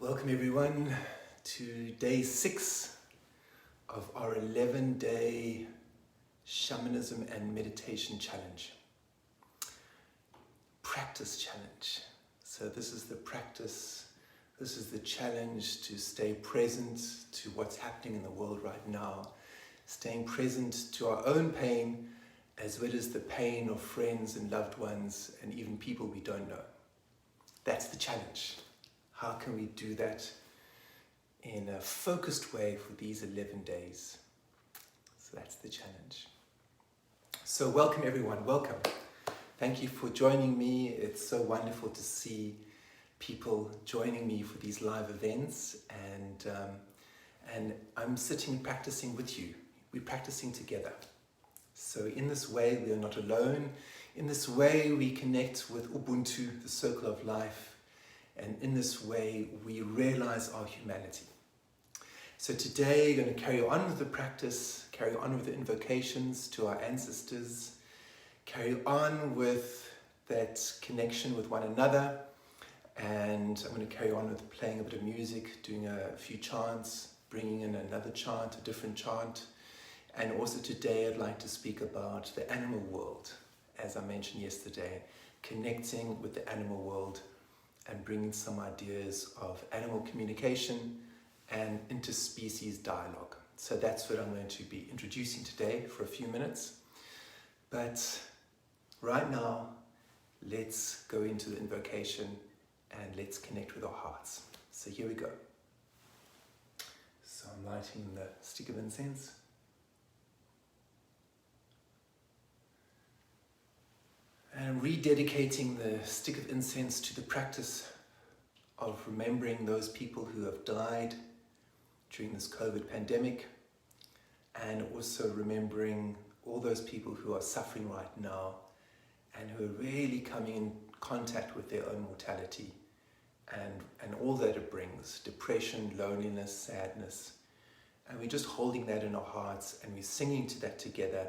Welcome everyone to day 6 of our 11-day Shamanism and Meditation Challenge. Practice challenge. So this is the practice, this is the challenge to stay present to what's happening in the world right now, staying present to our own pain as well as the pain of friends and loved ones and even people we don't know. That's the challenge. How can we do that in a focused way for these 11 days? So that's the challenge. So welcome everyone, welcome. Thank you for joining me. It's so wonderful to see people joining me for these live events, and I'm sitting practicing with you. We're practicing together. So in this way, we are not alone. In this way, we connect with Ubuntu, the circle of life. And in this way, we realize our humanity. So today, we're going to carry on with the practice, carry on with the invocations to our ancestors, carry on with that connection with one another. And I'm going to carry on with playing a bit of music, doing a few chants, bringing in another chant, a different chant. And also today, I'd like to speak about the animal world, as I mentioned yesterday, connecting with the animal world and bringing some ideas of animal communication and interspecies dialogue. So that's what I'm going to be introducing today for a few minutes. But right now, let's go into the invocation and let's connect with our hearts. So here we go. So I'm lighting the stick of incense. And I'm rededicating the stick of incense to the practice of remembering those people who have died during this COVID pandemic, and also remembering all those people who are suffering right now and who are really coming in contact with their own mortality and all that it brings, depression, loneliness, sadness. And we're just holding that in our hearts and we're singing to that together.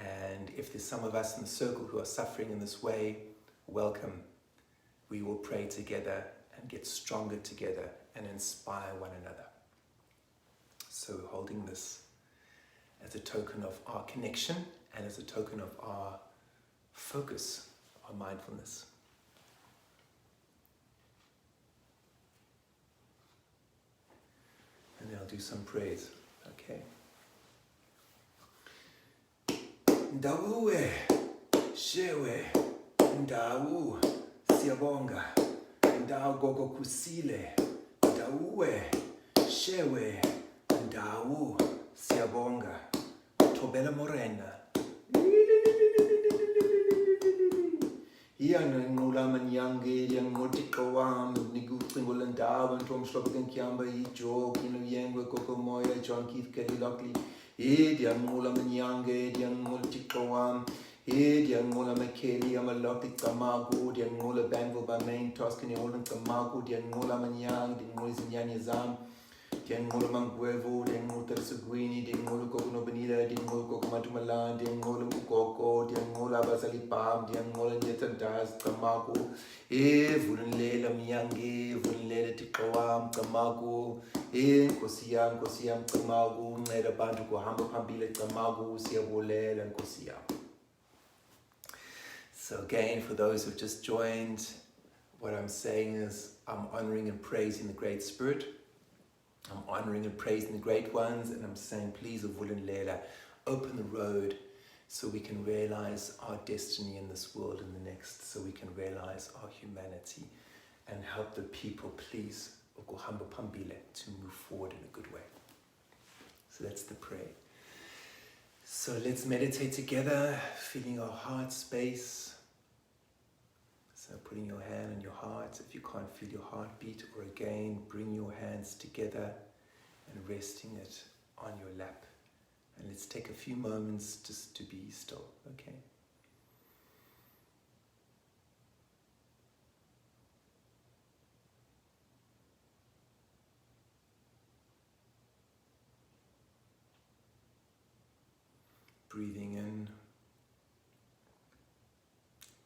And if there's some of us in the circle who are suffering in this way, welcome. We will pray together and get stronger together and inspire one another. So we're holding this as a token of our connection and as a token of our focus, our mindfulness. And then I'll do some prayers, okay? Ndawuwe, shewe, ndawu, siyabonga, ndawu gogo kusile, ndawuwe, shewe, ndawu, siyabonga, Tobela Morena. Iya nqula manyange yangotiko wam nigucingula ndawo ntomhlobo kenkyamba ijoke inuyengwe kokomoya John Keith Kelly Lockley. Diangula manyange, diangula tikawam, diangula makeli, amaloti kamagu, diangula bangle by main Toscany, Olin kamagu, diangula manyang, diangula zinyanyazam, diangula mangwevo, diangula tersuguini, diangula kokuno benida, diangula kokumatumalan, diangula mukoko, diangula basalipam, diangula nyetandas kamagu, vulunlela myange, vulunlela tikawam kamagu. Nkosi yam kamagu nceda abantu kuhamba phambili kamagu siyabulela nkosi yam. So again, for those who've just joined, what I'm saying is I'm honoring and praising the Great Spirit. I'm honoring and praising the Great Ones, and I'm saying, please, Vulenlela, open the road so we can realize our destiny in this world and the next, so we can realize our humanity and help the people, please, to move forward in a good way. So that's the prayer. So let's meditate together, feeling our heart space. So putting your hand on your heart. If you can't feel your heartbeat, or again, bring your hands together and resting it on your lap. And let's take a few moments just to be still, okay? Breathing in,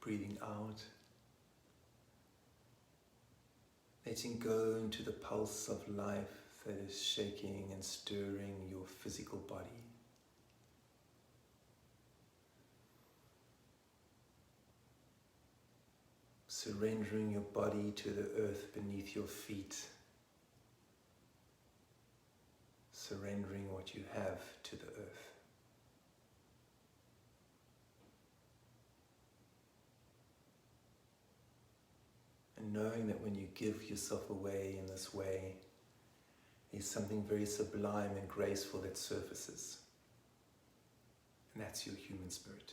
breathing out. letting go into the pulse of life that is shaking and stirring your physical body. Surrendering your body to the earth beneath your feet. Surrendering what you have to the earth. And knowing that when you give yourself away in this way, there's something very sublime and graceful that surfaces. And that's your human spirit.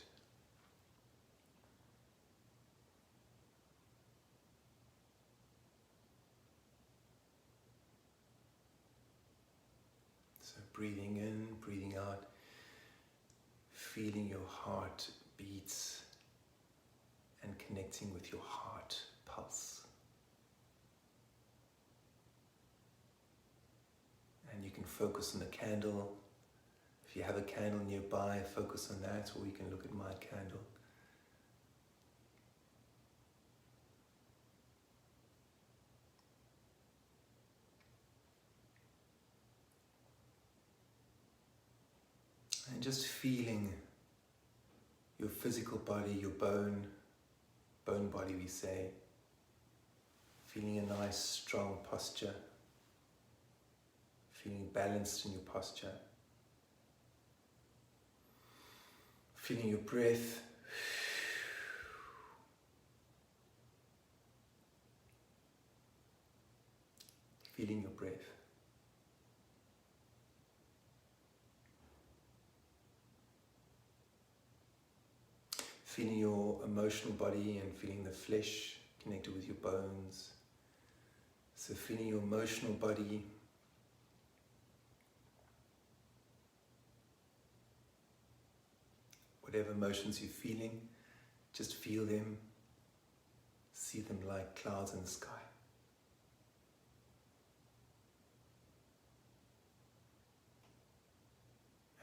So breathing in, breathing out, feeling your heart beats and connecting with your heart pulse. And you can focus on the candle. If you have a candle nearby, focus on that, or you can look at my candle. And just feeling your physical body, your bone body we say, feeling a nice strong posture, feeling balanced in your posture, feeling your breath, feeling your breath. Feeling your emotional body and feeling the flesh connected with your bones. So feeling your emotional body, whatever emotions you're feeling, just feel them, see them like clouds in the sky.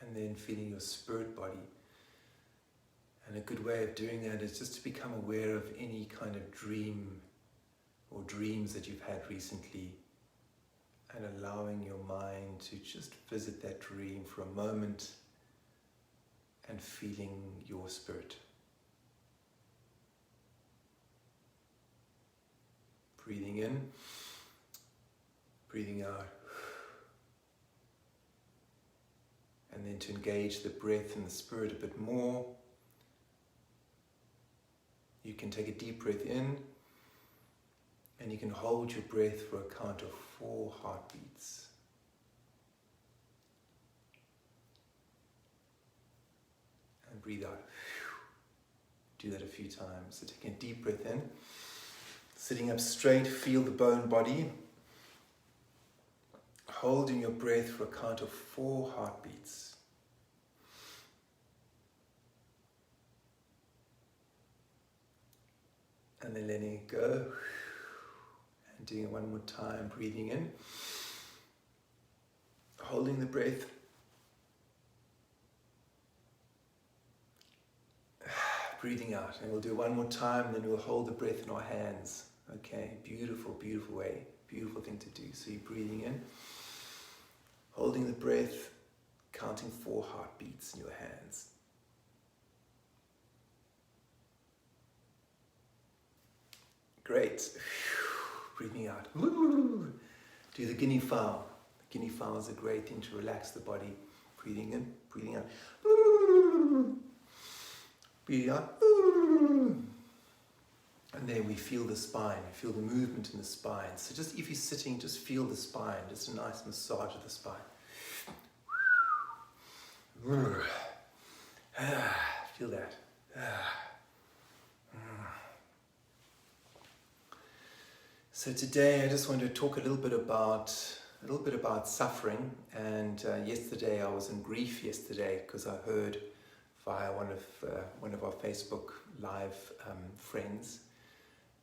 And then feeling your spirit body. And a good way of doing that is just to become aware of any kind of dream or dreams that you've had recently, and allowing your mind to just visit that dream for a moment and feeling your spirit. Breathing in, breathing out. And then to engage the breath and the spirit a bit more, you can take a deep breath in, and you can hold your breath for a count of 4 heartbeats. And breathe out. Do that a few times. So taking a deep breath in, sitting up straight, feel the bone body, holding your breath for a count of 4 heartbeats. And then letting it go. And doing it one more time, breathing in. Holding the breath. Breathing out. And we'll do it one more time, and then we'll hold the breath in our hands. Okay, beautiful, beautiful way. Beautiful thing to do. So you're breathing in. Holding the breath. Counting 4 heartbeats in your hands. Great. Breathing out. Do the guinea fowl. The guinea fowl is a great thing to relax the body. Breathing in, breathing out. Breathing out. And then we feel the spine, feel the movement in the spine. So just if you're sitting, just feel the spine. Just a nice massage of the spine. Feel that. So today I just want to talk a little bit about suffering. And yesterday I was in grief yesterday because I heard via one of our Facebook live friends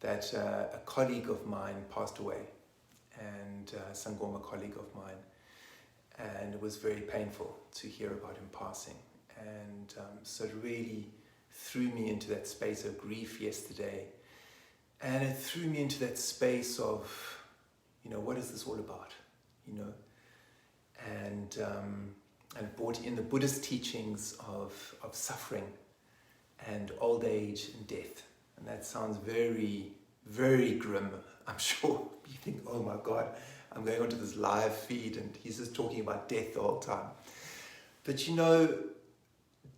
that a colleague of mine passed away, and a sangoma colleague of mine, and it was very painful to hear about him passing. And so it really threw me into that space of grief yesterday. And it threw me into that space of what is this all about? And brought in the Buddhist teachings of suffering and old age and death. And that sounds very, very grim. I'm sure you think, oh my God, I'm going onto this live feed and he's just talking about death the whole time. But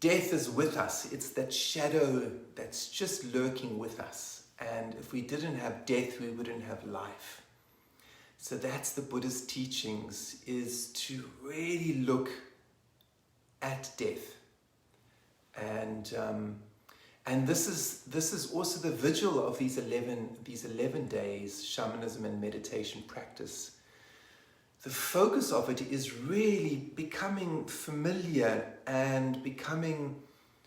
death is with us. It's that shadow that's just lurking with us. And if we didn't have death, we wouldn't have life. So that's the Buddhist teachings, is to really look at death. And this is also the vigil of these 11 days shamanism and meditation practice. The focus of it is really becoming familiar and becoming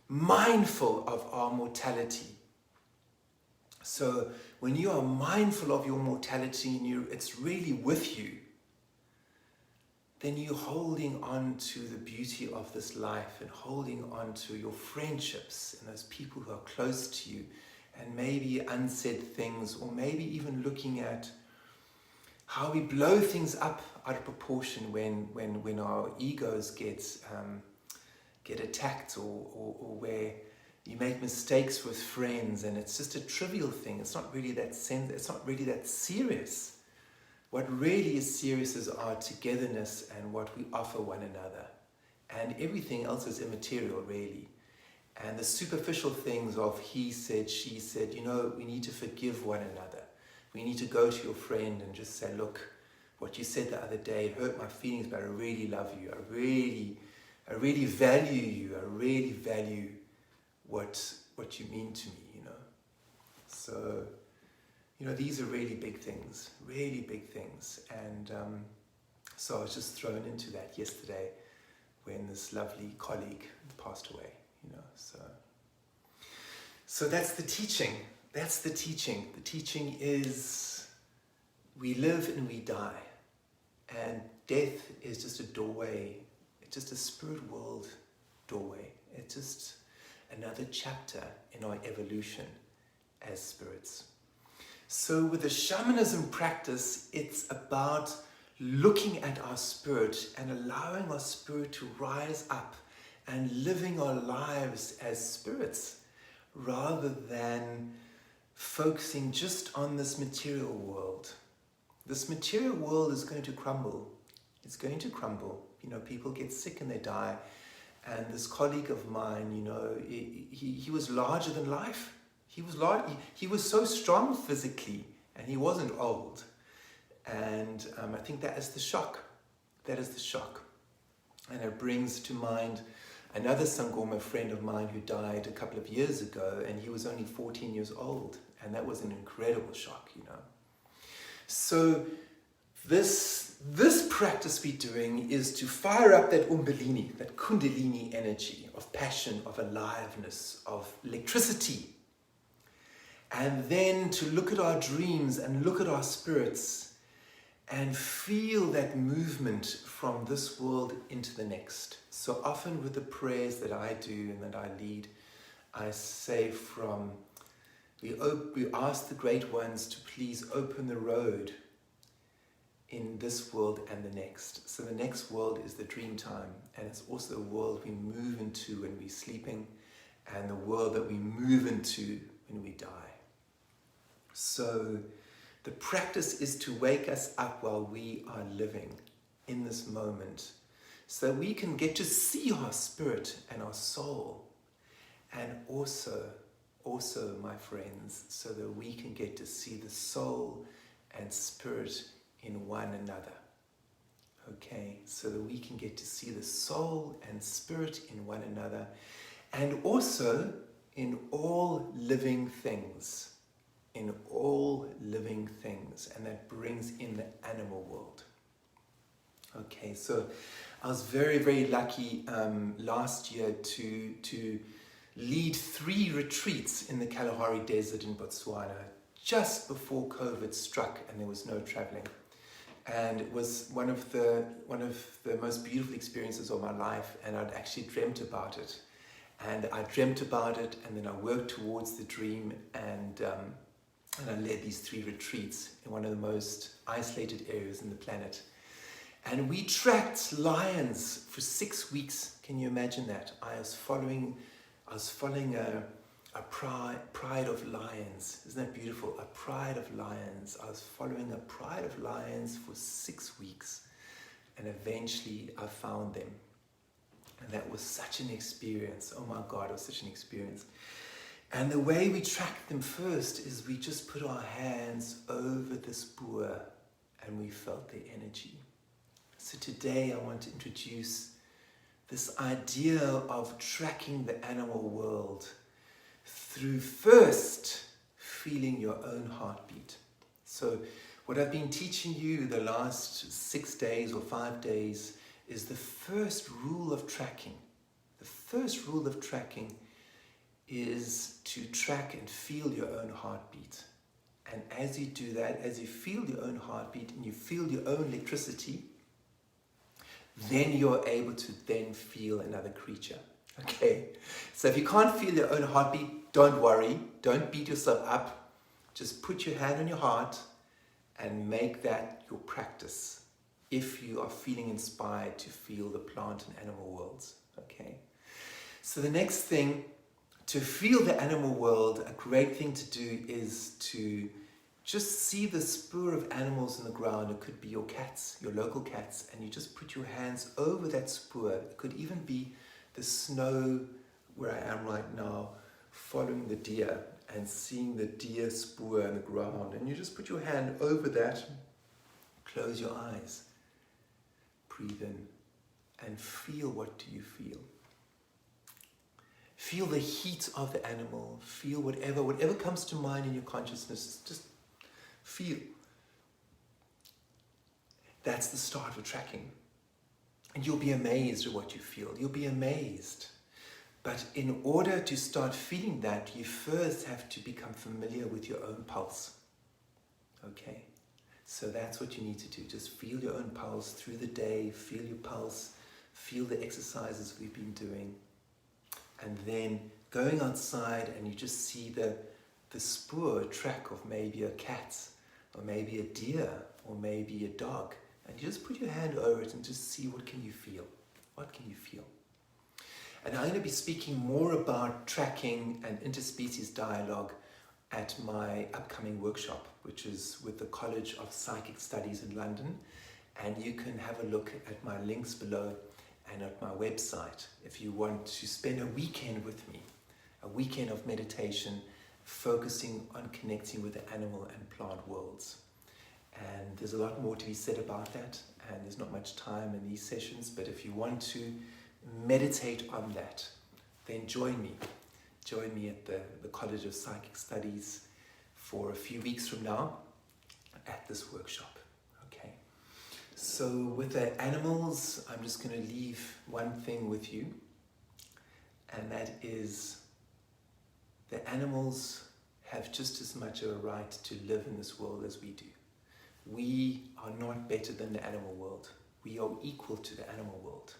mindful of our mortality. So when you are mindful of your mortality and it's really with you, then you're holding on to the beauty of this life and holding on to your friendships and those people who are close to you, and maybe unsaid things, or maybe even looking at how we blow things up out of proportion when our egos get attacked, or where you make mistakes with friends and it's just a trivial thing. It's not really that serious. What really is serious is our togetherness and what we offer one another. And everything else is immaterial, really. And the superficial things of he said, she said, we need to forgive one another. We need to go to your friend and just say, look, what you said the other day hurt my feelings, but I really love you. I really value you. I really value what you mean to me, So, these are really big things. And so I was just thrown into that yesterday when this lovely colleague passed away, So that's the teaching. The teaching is we live and we die. And death is just a doorway. It's just a spirit world doorway. It's just another chapter in our evolution as spirits. So with the shamanism practice, it's about looking at our spirit and allowing our spirit to rise up and living our lives as spirits, rather than focusing just on this material world. This material world is going to crumble. It's going to crumble. People get sick and they die. And this colleague of mine, he was larger than life. He was so strong physically, and he wasn't old. And I think that is the shock. And it brings to mind another sangoma friend of mine who died a couple of years ago, and he was only 14 years old. And that was an incredible shock, So this practice we're doing is to fire up that umbelini, that kundalini energy of passion, of aliveness, of electricity. And then to look at our dreams and look at our spirits and feel that movement from this world into the next. So often with the prayers that I do and that I lead, I say we ask the great ones to please open the road in this world and the next. So the next world is the dream time, and it's also the world we move into when we're sleeping, and the world that we move into when we die. So the practice is to wake us up while we are living in this moment, so that we can get to see our spirit and our soul, and also, my friends, so that we can get to see the soul and spirit in one another. Okay, so that we can get to see the soul and spirit in one another, and also in all living things. And that brings in the animal world. Okay, so I was very, very lucky last year to lead 3 retreats in the Kalahari Desert in Botswana just before COVID struck and there was no traveling. And it was one of the most beautiful experiences of my life, and I'd actually dreamt about it. And I dreamt about it, and then I worked towards the dream, and And I led these 3 retreats in one of the most isolated areas on the planet. And we tracked lions for 6 weeks. Can you imagine that? I was following a pride of lions. Isn't that beautiful? A pride of lions. I was following a pride of lions for 6 weeks. And eventually I found them. And that was such an experience. Oh my God, it was such an experience. And the way we tracked them first is we just put our hands over the spoor and we felt their energy. So today I want to introduce this idea of tracking the animal world through first feeling your own heartbeat. So what I've been teaching you the last 6 days or 5 days is the first rule of tracking. The first rule of tracking is to track and feel your own heartbeat. And as you do that, as you feel your own heartbeat and you feel your own electricity, then you're able to then feel another creature. Okay? So if you can't feel your own heartbeat, don't worry. Don't beat yourself up. Just put your hand on your heart and make that your practice if you are feeling inspired to feel the plant and animal worlds. Okay? So the next thing, to feel the animal world, a great thing to do is to just see the spoor of animals in the ground. It could be your cats, your local cats, and you just put your hands over that spoor. It could even be the snow where I am right now, following the deer and seeing the deer spoor in the ground. And you just put your hand over that, close your eyes, breathe in, and feel. What do you feel? Feel the heat of the animal, feel whatever comes to mind in your consciousness, just feel. That's the start of tracking. And you'll be amazed at what you feel. You'll be amazed. But in order to start feeling that, you first have to become familiar with your own pulse. Okay? So that's what you need to do. Just feel your own pulse through the day, feel your pulse, feel the exercises we've been doing. And then going outside and you just see the spoor track of maybe a cat or maybe a deer or maybe a dog. And you just put your hand over it and just see, what can you feel? What can you feel? And I'm going to be speaking more about tracking and interspecies dialogue at my upcoming workshop, which is with the College of Psychic Studies in London. And you can have a look at my links below and at my website if you want to spend a weekend with me, a weekend of meditation focusing on connecting with the animal and plant worlds. And there's a lot more to be said about that, and there's not much time in these sessions, but if you want to meditate on that, then join me. Join me at the College of Psychic Studies for a few weeks from now at this workshop. Okay. So with the animals, I'm just going to leave one thing with you, and that is the animals have just as much of a right to live in this world as we do. We are not better than the animal world. We are equal to the animal world.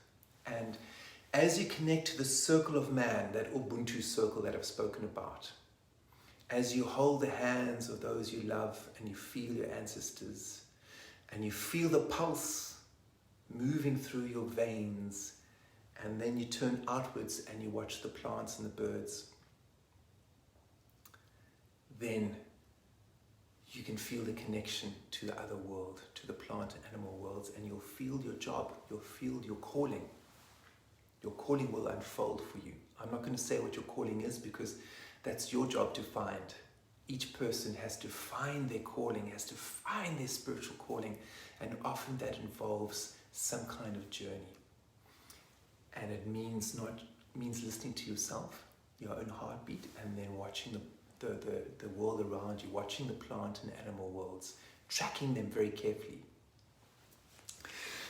And as you connect to the circle of man, that Ubuntu circle that I've spoken about, as you hold the hands of those you love and you feel your ancestors, and you feel the pulse moving through your veins, and then you turn outwards and you watch the plants and the birds, then you can feel the connection to the other world, to the plant and animal worlds, and you'll feel your job, you'll feel your calling. Your calling will unfold for you. I'm not going to say what your calling is because that's your job to find. Each person has to find their calling, has to find their spiritual calling, and often that involves some kind of journey. And it means listening to yourself, your own heartbeat, and then watching the world around you, watching the plant and animal worlds, tracking them very carefully.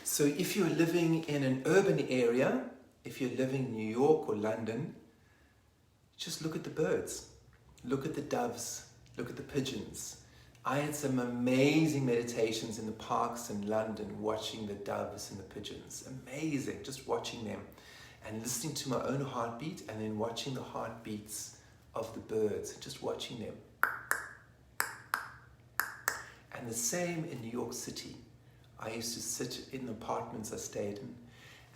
So if you're living in an urban area, if you're living in New York or London, just look at the birds, look at the doves, look at the pigeons. I had some amazing meditations in the parks in London, watching the doves and the pigeons. Amazing, just watching them and listening to my own heartbeat, and then watching the heartbeats of the birds, just watching them. And the same in New York City. I used to sit in the apartments I stayed in,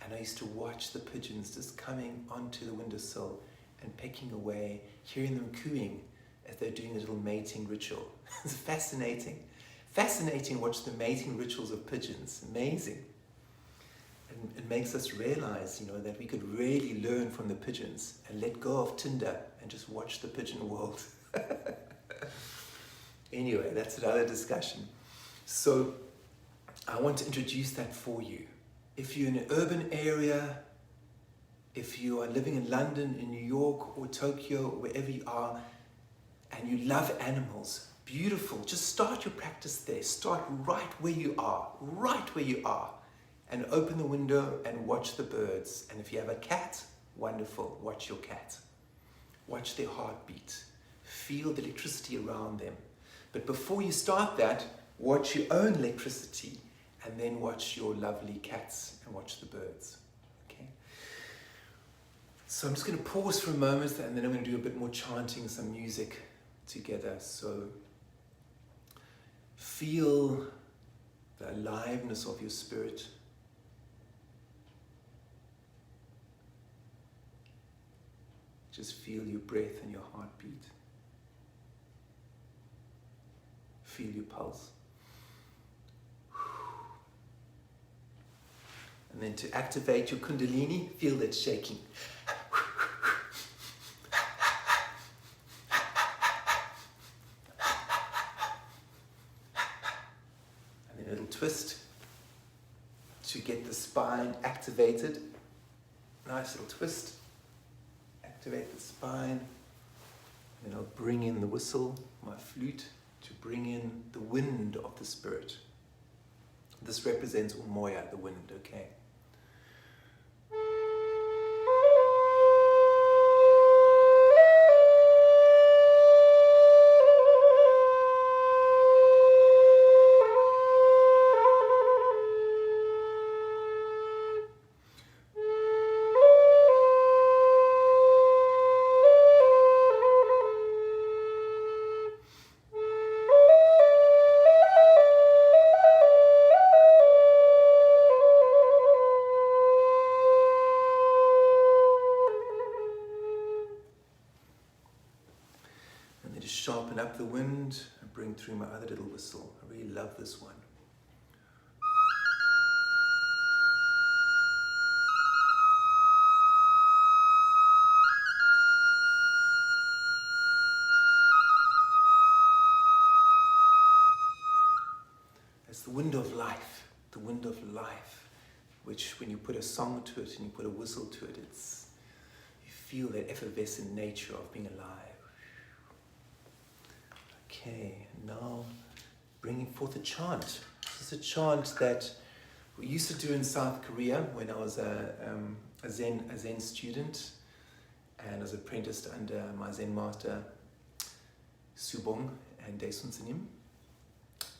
and I used to watch the pigeons just coming onto the windowsill and pecking away, hearing them cooing as they're doing a little mating ritual. It's fascinating. Fascinating to watch the mating rituals of pigeons. Amazing. And it makes us realize, that we could really learn from the pigeons and let go of Tinder and just watch the pigeon world. Anyway, that's another discussion. So I want to introduce that for you. If you're in an urban area, if you are living in London, in New York or Tokyo, or wherever you are, and you love animals, beautiful, just start your practice there. Start right where you are, and open the window and watch the birds. And if you have a cat, wonderful, watch your cat. Watch their heartbeat. Feel the electricity around them. But before you start that, watch your own electricity, and then watch your lovely cats and watch the birds. Okay? So I'm just going to pause for a moment, and then I'm going to do a bit more chanting, some music together. So feel the aliveness of your spirit. Just feel your breath and your heartbeat. Feel your pulse. And then to activate your kundalini, feel that shaking. And then a little twist to get the spine activated. Nice little twist. Activate the spine. And then I'll bring in the whistle, my flute, to bring in the wind of the spirit. This represents Umoya, the wind, okay? Sharpen up the wind and bring through my other little whistle. I really love this one. It's the wind of life, which when you put a song to it and you put a whistle to it, you feel that effervescent nature of being alive. Okay, now bringing forth a chant. This is a chant that we used to do in South Korea when I was a Zen student and was apprenticed under my Zen master Subong and Days Shamanism.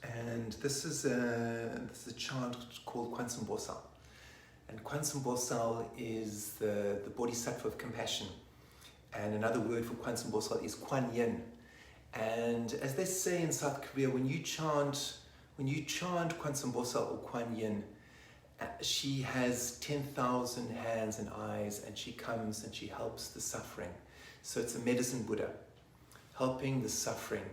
And this is a chant called Kwanzaa Bosal. And Kwanzaa Bosal is the bodhisattva of compassion. And another word for Kwanzaa Bosal is Kwan Yin. And as they say in South Korea, when you chant Kwanzaa Bosal or Kwan Yin, she has 10,000 hands and eyes, and she comes and she helps the suffering. So it's a medicine Buddha, helping the suffering,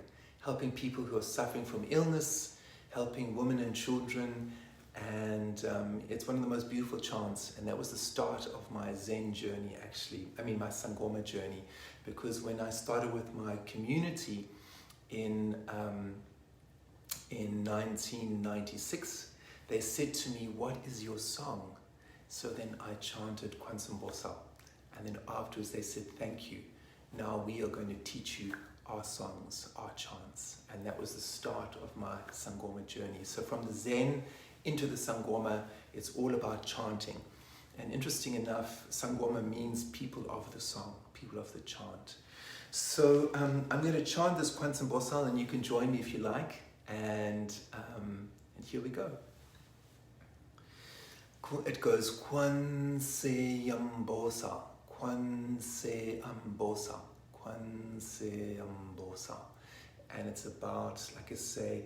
helping people who are suffering from illness, helping women and children. And it's one of the most beautiful chants. And that was the start of my Zen journey, my sangoma journey. Because when I started with my community in 1996, they said to me, "What is your song?" So then I chanted Kwanzaa Bosal. And then afterwards they said, "Thank you. Now we are going to teach you our songs, our chants." And that was the start of my sangoma journey. So from the Zen into the sangoma, it's all about chanting. And interesting enough, sangoma means people of the song, people of the chant. So I'm going to chant this Kwanzaa Bosal, and you can join me if you like. And here we go. It goes Kwanzaa Bosal, Kwanzaa Bosal, Kwanzaa Bosal. And it's about, like I say,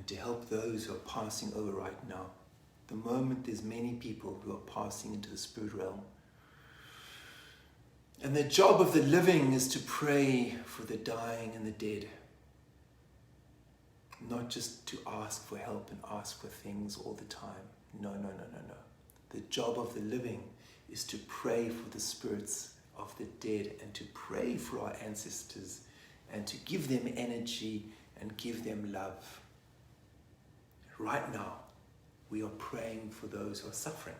and to help those who are passing over right now. At the moment, there's many people who are passing into the spirit realm. And the job of the living is to pray for the dying and the dead. Not just to ask for help and ask for things all the time. No. The job of the living is to pray for the spirits of the dead and to pray for our ancestors and to give them energy and give them love. Right now, we are praying for those who are suffering.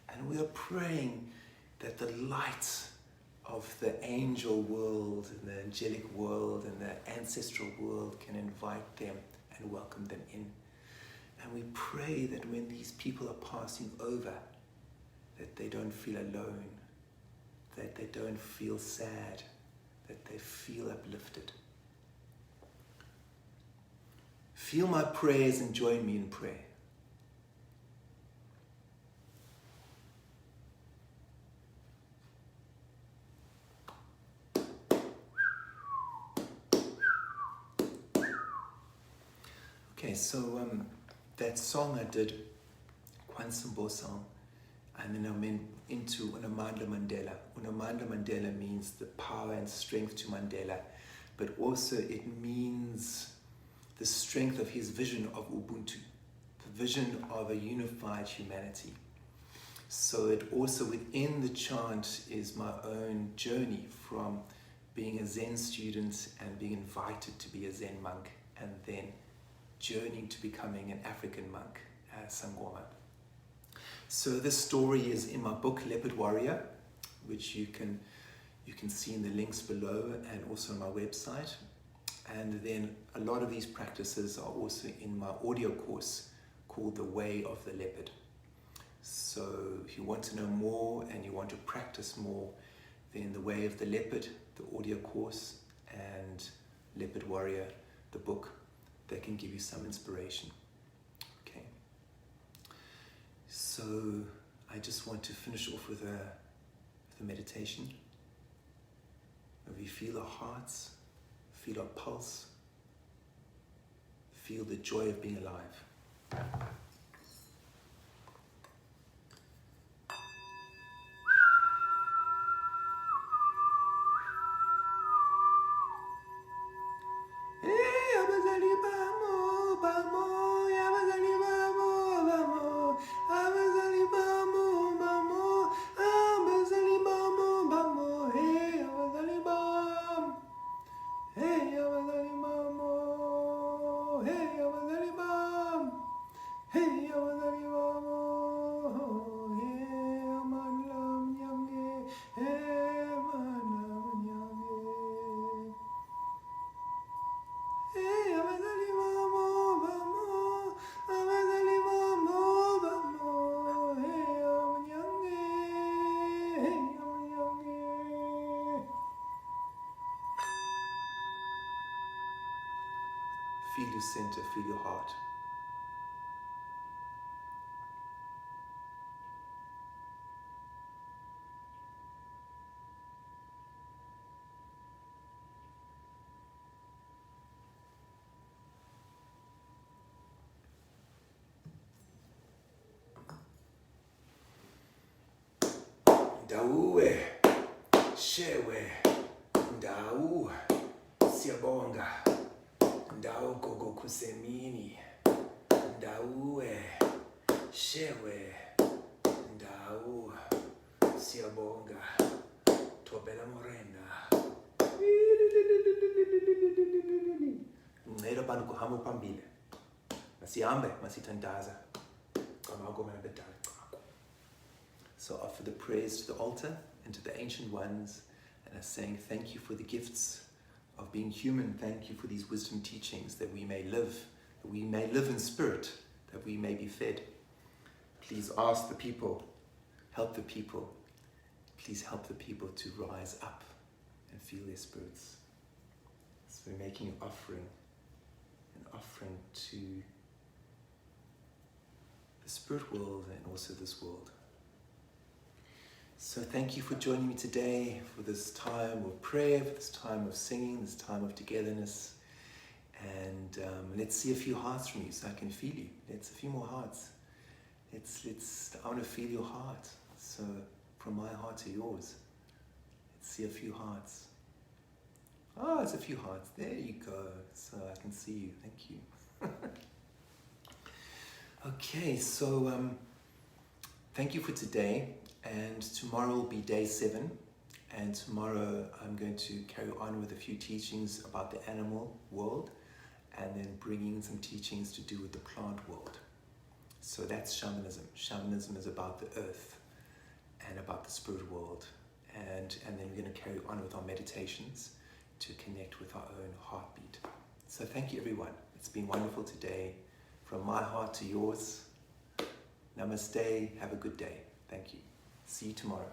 And we are praying that the light of the angel world and the angelic world and the ancestral world can invite them and welcome them in. And we pray that when these people are passing over, that they don't feel alone, that they don't feel sad, that they feel uplifted. Feel my prayers and join me in prayer. Okay, so that song I did, Kwansimbo song, and then I went into Unamandla Mandela. Unamandla Mandela means the power and strength to Mandela, but also it means the strength of his vision of Ubuntu, the vision of a unified humanity. So it also within the chant is my own journey from being a Zen student and being invited to be a Zen monk, and then journeying to becoming an African monk, sangoma. So this story is in my book, Leopard Warrior, which you can see in the links below and also on my website. And then a lot of these practices are also in my audio course called The Way of the Leopard. So if you want to know more and you want to practice more, then The Way of the Leopard, the audio course, and Leopard Warrior, the book, they can give you some inspiration. Okay. So I just want to finish off with a meditation. Where we feel our hearts, feel our pulse, feel the joy of being alive. Feel your center, feel your heart. Ndauwe, shewe, ndau, siyabonga. Ndau gogo kusemini, ndauwe, shewe, ndau, siyabonga, tobela morena. Ngcela abantu kuhamba phambili. Masihambe, masithandaza. So I offer the prayers to the altar and to the ancient ones, and I'm saying thank you for the gifts of being human. Thank you for these wisdom teachings that we may live in spirit, that we may be fed. Please ask the people, help the people. Please help the people to rise up and feel their spirits. So we're making an offering to the spirit world and also this world. So thank you for joining me today for this time of prayer, for this time of singing, this time of togetherness. And let's see a few hearts from you so I can feel you. Let's a few more hearts. I want to feel your heart. So from my heart to yours. Let's see a few hearts. Oh, it's a few hearts. There you go. So I can see you. Thank you. Okay, so thank you for today. And tomorrow will be day 7. And tomorrow I'm going to carry on with a few teachings about the animal world, and then bringing some teachings to do with the plant world. So that's shamanism. Shamanism is about the earth and about the spirit world. And then we're going to carry on with our meditations to connect with our own heartbeat. So thank you, everyone. It's been wonderful today. From my heart to yours. Namaste. Have a good day. Thank you. See you tomorrow.